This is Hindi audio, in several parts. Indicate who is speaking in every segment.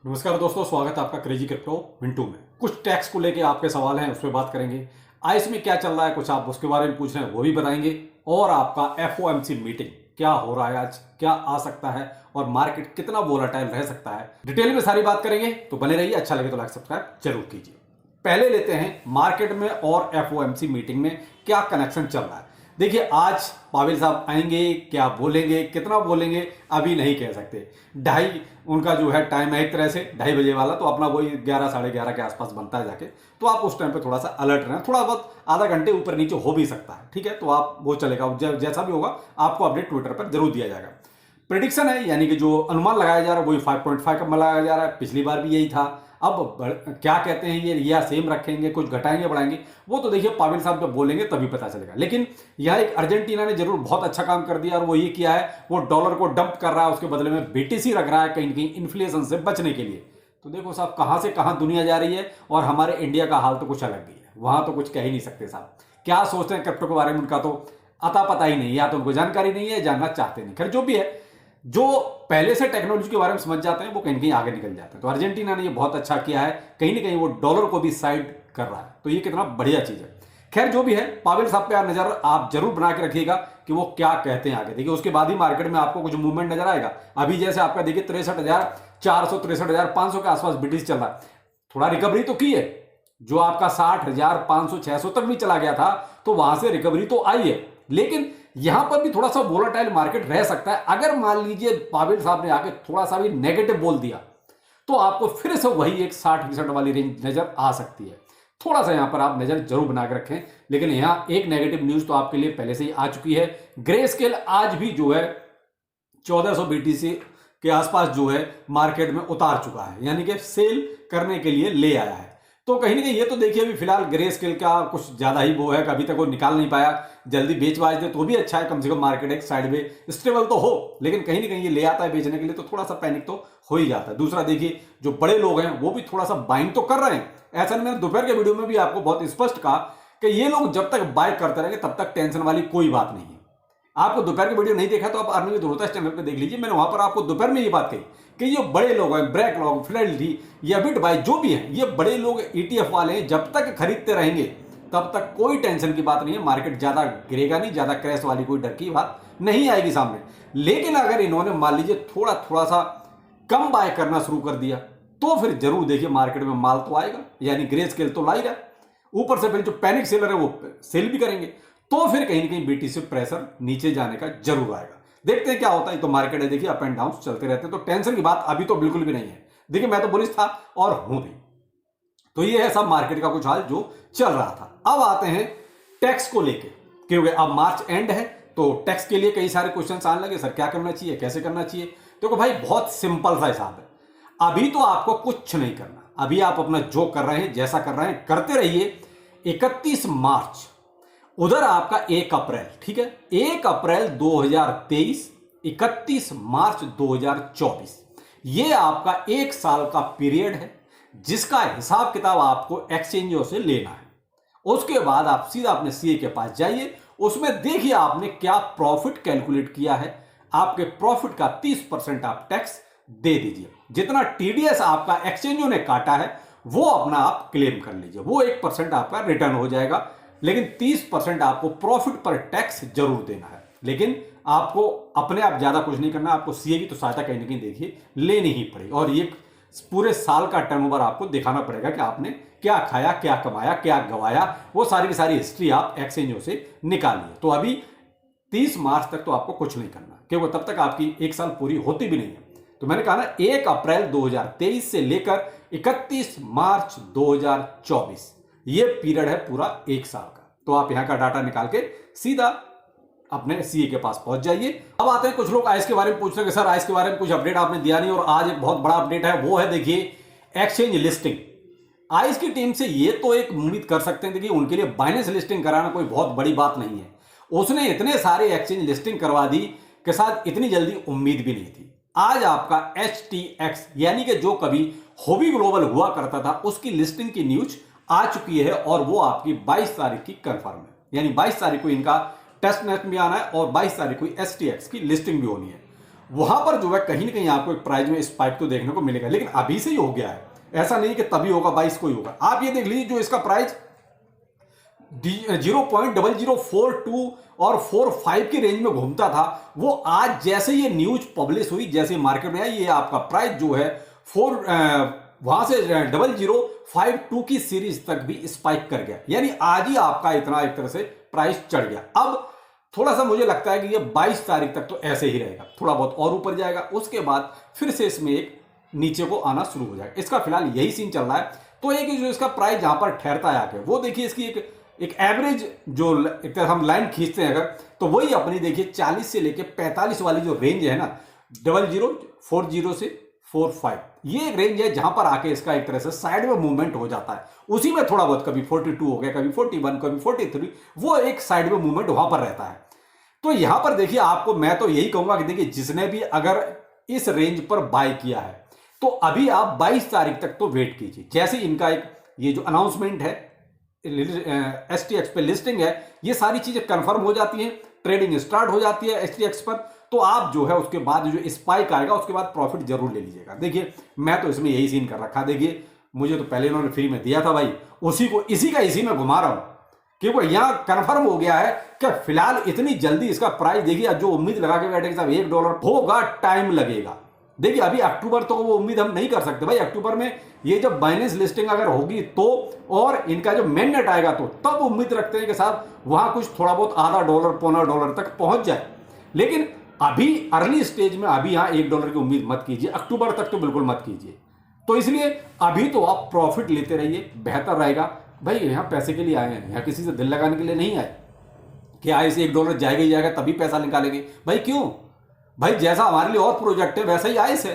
Speaker 1: नमस्कार दोस्तों, स्वागत है आपका क्रेजी क्रिप्टो मिंटू में। कुछ टैक्स को लेके आपके सवाल हैं, उस पर बात करेंगे। आइस में क्या चल रहा है, कुछ आप उसके बारे में पूछ रहे हैं, वो भी बताएंगे। और आपका एफओएमसी मीटिंग क्या हो रहा है आज, क्या आ सकता है और मार्केट कितना वोलेटाइल रह सकता है, डिटेल में सारी बात करेंगे। तो बने रहिए, अच्छा लगे तो लाइक सब्सक्राइब जरूर कीजिए। पहले लेते हैं मार्केट में और एफओएमसी मीटिंग में क्या कनेक्शन चल रहा है। देखिए, आज पावेल साहब आएंगे, क्या बोलेंगे, कितना बोलेंगे अभी नहीं कह सकते। ढाई उनका जो है टाइम है, एक तरह से 2:30 बजे वाला, तो अपना वही 11 साढ़े 11 के आसपास बनता है जाके। तो आप उस टाइम पे थोड़ा सा अलर्ट रहें, थोड़ा बहुत आधा घंटे ऊपर नीचे हो भी सकता है, ठीक है। तो आप वो चलेगा, जैसा भी होगा आपको अपडेट ट्विटर पर जरूर दिया जाएगा। प्रिडिक्शन है, यानी कि जो अनुमान लगाया जा रहा है वही 5.5 का लगाया जा रहा है। पिछली बार भी यही था। अब क्या कहते हैं ये, या सेम रखेंगे, कुछ घटाएंगे बढ़ाएंगे, वो तो देखिए पावेल साहब जब बोलेंगे तभी पता चलेगा। लेकिन यह एक अर्जेंटीना ने जरूर बहुत अच्छा काम कर दिया, और वो ये किया है, वो डॉलर को डंप कर रहा है, उसके बदले में बीटीसी रख रहा है कहीं ना कहीं इन्फ्लेशन से बचने के लिए। तो देखो साहब, कहां से कहां दुनिया जा रही है, और हमारे इंडिया का हाल तो कुछ अलग ही है। वहां तो कुछ कह ही नहीं सकते साहब, क्या सोचते हैं क्रिप्टो के बारे में उनका तो अता पता ही नहीं, या तो उनको जानकारी नहीं है, जानना चाहते नहीं। खैर जो भी है, जो पहले से टेक्नोलॉजी के बारे में समझ जाते हैं वो कहीं ना कहीं आगे निकल जाते हैं। तो अर्जेंटीना ने ये बहुत अच्छा किया है, कहीं ना कहीं वो डॉलर को भी साइड कर रहा है, तो ये कितना बढ़िया चीज है। खैर जो भी है, पावेल साहब पे नजर आप जरूर बना के रखिएगा कि वो क्या कहते हैं आगे। देखिए, उसके बाद ही मार्केट में आपको कुछ मूवमेंट नजर आएगा। अभी जैसे आपका देखिए 63,400 63,500 के आसपास ब्रिटिश चल रहा है। थोड़ा रिकवरी तो की है, जो आपका 60,500 600 तक भी चला गया था, तो वहां से रिकवरी तो आई है। लेकिन यहां पर भी थोड़ा सा वोलेटाइल मार्केट रह सकता है। अगर मान लीजिए पावेल साहब ने आके थोड़ा सा भी नेगेटिव बोल दिया, तो आपको फिर से वही एक 60% वाली रेंज नजर आ सकती है। थोड़ा सा यहां पर आप नजर जरूर बना के रखें। लेकिन यहां एक नेगेटिव न्यूज तो आपके लिए पहले से ही आ चुकी है। ग्रे स्केल आज भी जो है 1400 बीटीसी के आसपास जो है मार्केट में उतार चुका है, यानी कि सेल करने के लिए ले आया है। तो कहीं ना कहीं ये तो देखिए, अभी फिलहाल ग्रे स्केल का कुछ ज्यादा ही वो है कि अभी तक वो निकाल नहीं पाया। जल्दी बेच बाज दे तो भी अच्छा है, कम से कम मार्केट एक साइड में स्टेबल तो हो। लेकिन कहीं ना कहीं ये ले आता है बेचने के लिए, तो थोड़ा सा पैनिक तो हो ही जाता है। दूसरा देखिए, जो बड़े लोग हैं वो भी थोड़ा सा बाइंग तो कर रहे हैं। ऐसा मैंने दोपहर के वीडियो में भी आपको बहुत स्पष्ट कहा कि ये लोग जब तक बाय करते रहेंगे तब तक टेंशन वाली कोई बात नहीं है। आपको दोपहर की वीडियो नहीं देखा तो आप अर्निंग विद रोहतास चैनल पे देख लीजिए। मैंने वहां पर आपको दोपहर में ये बात कही कि ये बड़े लोग हैं, ब्रैक लोग, फिडेलिटी या बिटबाई जो भी हैं, ये बड़े लोग ईटीएफ वाले हैं, जब तक खरीदते रहेंगे तब तक कोई टेंशन की बात नहीं है। मार्केट ज्यादा गिरेगा नहीं, ज्यादा क्रैश वाली कोई डर की बात नहीं आएगी सामने। लेकिन अगर इन्होंने मान लीजिए थोड़ा थोड़ा सा कम बाय करना शुरू कर दिया, तो फिर जरूर देखिए मार्केट में माल तो आएगा, यानी ग्रे स्केल तो लाएगा। ऊपर से फिर जो पैनिक सेलर है वो सेल भी करेंगे, तो फिर कहीं ना कहीं बीटीसी प्रेशर नीचे जाने का जरूर आएगा। देखते हैं क्या होता है। तो मार्केट है देखिए, अप एंड डाउन चलते रहते हैं, तो टेंशन की बात अभी तो बिल्कुल भी नहीं है। देखिए, मैं तो बुलिश था और हूं भी। तो ये है सब मार्केट का कुछ हाल जो चल रहा था। अब आते हैं टैक्स को लेके, क्योंकि अब मार्च एंड है, तो टैक्स के लिए कई सारे क्वेश्चन आने लगे। सर क्या करना चाहिए, कैसे करना चाहिए? देखो भाई, बहुत सिंपल सा हिसाब है। अभी तो आपको कुछ नहीं करना। अभी आप अपना जो कर रहे हैं, जैसा कर रहे हैं, करते रहिए। 31 मार्च, उधर आपका 1 अप्रैल, ठीक है, 1 अप्रैल 2023, 31 मार्च 2024, ये आपका 1 साल का पीरियड है, जिसका हिसाब किताब आपको एक्सचेंजों से लेना है। उसके बाद आप सीधा अपने सीए के पास जाइए, उसमें देखिए आपने क्या प्रॉफिट कैलकुलेट किया है। आपके प्रॉफिट का 30% आप टैक्स दे दीजिए। जितना टीडीएस आपका एक्सचेंजों ने काटा है वो अपना आप क्लेम कर लीजिए, वो 1% आपका रिटर्न हो जाएगा। लेकिन 30% आपको प्रॉफिट पर टैक्स जरूर देना है। लेकिन आपको अपने आप ज्यादा कुछ नहीं करना, आपको सीए की तो सहायता कहीं ना कहीं देखिए लेनी ही पड़ेगी। और ये पूरे साल का टर्नओवर आपको दिखाना पड़ेगा कि आपने क्या खाया, क्या कमाया, क्या गवाया, वो सारी की सारी हिस्ट्री आप एक्सचेंजों से निकालिए। तो अभी 30 मार्च तक तो आपको कुछ नहीं करना, क्योंकि तब तक आपकी 1 साल पूरी होती भी नहीं है। तो मैंने कहा ना, 1 अप्रैल 2023 से लेकर 31 मार्च 2024, ये पीरियड है पूरा 1 साल का। तो आप यहां का डाटा निकाल के सीधा अपने सीए के पास पहुंच जाइए। अब आते हैं, कुछ लोग आइस के बारे में पूछ रहे हैं, सर आइस के बारे में कुछ अपडेट आपने दिया नहीं। और आज एक बहुत बड़ा अपडेट है, वो है देखिए एक्सचेंज लिस्टिंग। आइस की टीम से ये तो एक उम्मीद कर सकते हैं कि उनके लिए बाइनेंस लिस्टिंग कराना कोई बहुत बड़ी बात नहीं है। उसने इतने सारे एक्सचेंज लिस्टिंग करवा दी के साथ इतनी जल्दी उम्मीद भी नहीं थी। आज आपका HTX, यानी कि जो कभी हॉबी ग्लोबल हुआ करता था, उसकी लिस्टिंग की न्यूज आ चुकी है, और वो आपकी 22 तारीख की कंफर्म है। यानी 22 तारीख को इनका टेस्ट नेट भी आना है, और 22 तारीख को STX की लिस्टिंग भी होनी है। वहां पर जो है कहीं ना कहीं आपको एक प्राइस में स्पाइक तो देखने को मिलेगा, लेकिन अभी से ही हो गया है, ऐसा नहीं कि तभी होगा 22 को ही होगा। आप ये देख लीजिए जो इसका प्राइस 0.0042 और 45 की रेंज में घूमता था, वो आज जैसे ये न्यूज पब्लिश हुई, जैसे मार्केट में आई, ये आपका प्राइस जो है वहां से 0052 की सीरीज तक भी स्पाइक कर गया, यानी आज ही आपका इतना एक तरह से प्राइस चढ़ गया। अब थोड़ा सा मुझे लगता है कि ये 22 तारीख तक तो ऐसे ही रहेगा, थोड़ा बहुत और ऊपर जाएगा, उसके बाद फिर से इसमें एक नीचे को आना शुरू हो जाएगा। इसका फिलहाल यही सीन चल रहा है। तो एक जो इसका प्राइस जहां पर ठहरता है आके, वो देखिए इसकी एक एवरेज जो एक तरह हम लाइन खींचते हैं अगर, तो वही अपनी देखिए 40 से लेके 45 वाली जो रेंज है ना, 0040 से 45, ये एक रेंज है जहां पर आके इसका एक तरह से साइड में मूवमेंट हो जाता है। उसी में थोड़ा बहुत कभी 42 हो गया, कभी 41, कभी 43, वो एक साइड में मूवमेंट वहां पर रहता है। तो यहां पर देखिए आपको मैं तो यही कहूंगा कि देखिए जिसने भी अगर इस रेंज पर बाय किया है तो अभी आप 22 तारीख तक तो वेट कीजिए। जैसे इनका एक ये जो अनाउंसमेंट है, STX पे लिस्टिंग है, ये सारी चीजें कंफर्म हो जाती हैं, ट्रेडिंग स्टार्ट हो जाती है STX पर, तो आप जो है उसके बाद जो स्पाइक आएगा उसके बाद प्रॉफिट जरूर ले लीजिएगा। देखिए मैं तो इसमें यही सीन कर रखा, देखिए मुझे तो पहले इन्होंने फ्री में दिया था भाई, उसी को इसी में घुमा रहा हूं, क्योंकि यहां कंफर्म हो गया है कि फिलहाल इतनी जल्दी इसका प्राइस देखिए, जो उम्मीद लगा के बैठे साहब $1 होगा, टाइम लगेगा। देखिए अभी अक्टूबर तो वो उम्मीद हम नहीं कर सकते भाई, अक्टूबर में ये जब बाइनेंस लिस्टिंग अगर होगी तो, और इनका जो मेन नेट आएगा तो तब उम्मीद रखते हैं कि साहब वहां कुछ थोड़ा बहुत आधा डॉलर पौना डॉलर तक पहुंच जाए। लेकिन अभी अर्ली स्टेज में अभी यहां $1 की उम्मीद मत कीजिए, अक्टूबर तक तो बिल्कुल मत कीजिए। तो इसलिए अभी तो आप प्रॉफिट लेते रहिए, बेहतर रहेगा। भाई यहां पैसे के लिए आए हैं, यहां किसी से दिल लगाने के लिए नहीं आए कि आए से $1 जाएगा ही जाएगा तभी पैसा निकालेंगे। भाई क्यों भाई, जैसा हमारे लिए और प्रोजेक्ट है वैसा ही आइस है,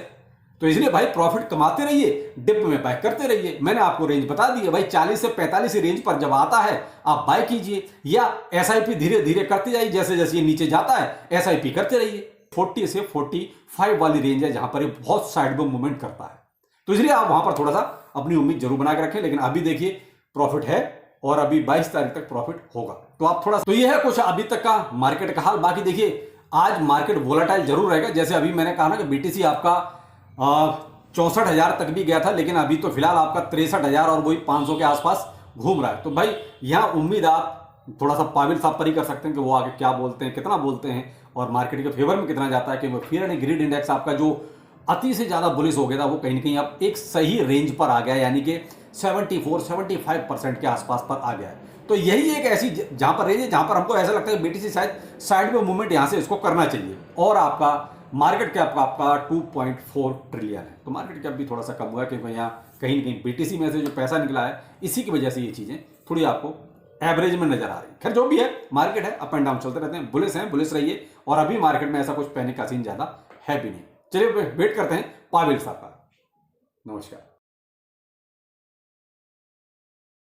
Speaker 1: तो इसलिए भाई प्रॉफिट कमाते रहिए, डिप में बाय करते रहिए। मैंने आपको रेंज बता दी है भाई, 40 से 45 रेंज पर जब आता है आप बाय कीजिए, या SIP धीरे धीरे करते जाइए, जैसे जैसे ये नीचे जाता है SIP करते रहिए। 40 से 45 वाली रेंज है जहां पर ये बहुत साइड में मूवमेंट करता है, तो इसलिए आप वहां पर थोड़ा सा अपनी उम्मीद जरूर बना के रखें। लेकिन अभी देखिए प्रॉफिट है और अभी 22 तारीख तक प्रॉफिट होगा, तो आप थोड़ा, तो ये है कुछ अभी तक का मार्केट का हाल। बाकी देखिए आज मार्केट वोलेटाइल जरूर रहेगा, जैसे अभी मैंने कहा ना कि BTC आपका 64,000 तक भी गया था, लेकिन अभी तो फिलहाल आपका 63,000 और वही 500 के आसपास घूम रहा है। तो भाई यहां उम्मीद आप थोड़ा सा पाविल साहब पर ही कर सकते हैं कि वो आगे क्या बोलते हैं, कितना बोलते हैं और मार्केट के फेवर में कितना जाता है। कि वो फियर एंड ग्रीड इंडेक्स आपका जो अति से ज्यादा बुलिश हो गया था, वो कहीं ना कहीं अब एक सही रेंज पर आ गया है, यानी कि 74-75% के आसपास पर आ गया है। तो यही एक ऐसी जहां पर रेंज है जहां पर हमको ऐसा लगता है BTC शायद साइड में मूवमेंट यहां से इसको करना चाहिए। और आपका मार्केट कैप आपका 2.4 ट्रिलियन है, तो मार्केट कैप भी थोड़ा सा कम हुआ है, क्योंकि यहाँ कहीं ना कहीं BTC में से जो पैसा निकला है इसी की वजह से ये चीजें थोड़ी आपको एवरेज में नजर आ रही है। खैर जो भी है, मार्केट है, अप एंड डाउन चलते रहते हैं, बुलिश रहिए। और अभी मार्केट में ऐसा कुछ पैनिक का सीन ज्यादा है भी नहीं। चलिए वेट करते हैं पावेल साहब का। नमस्कार।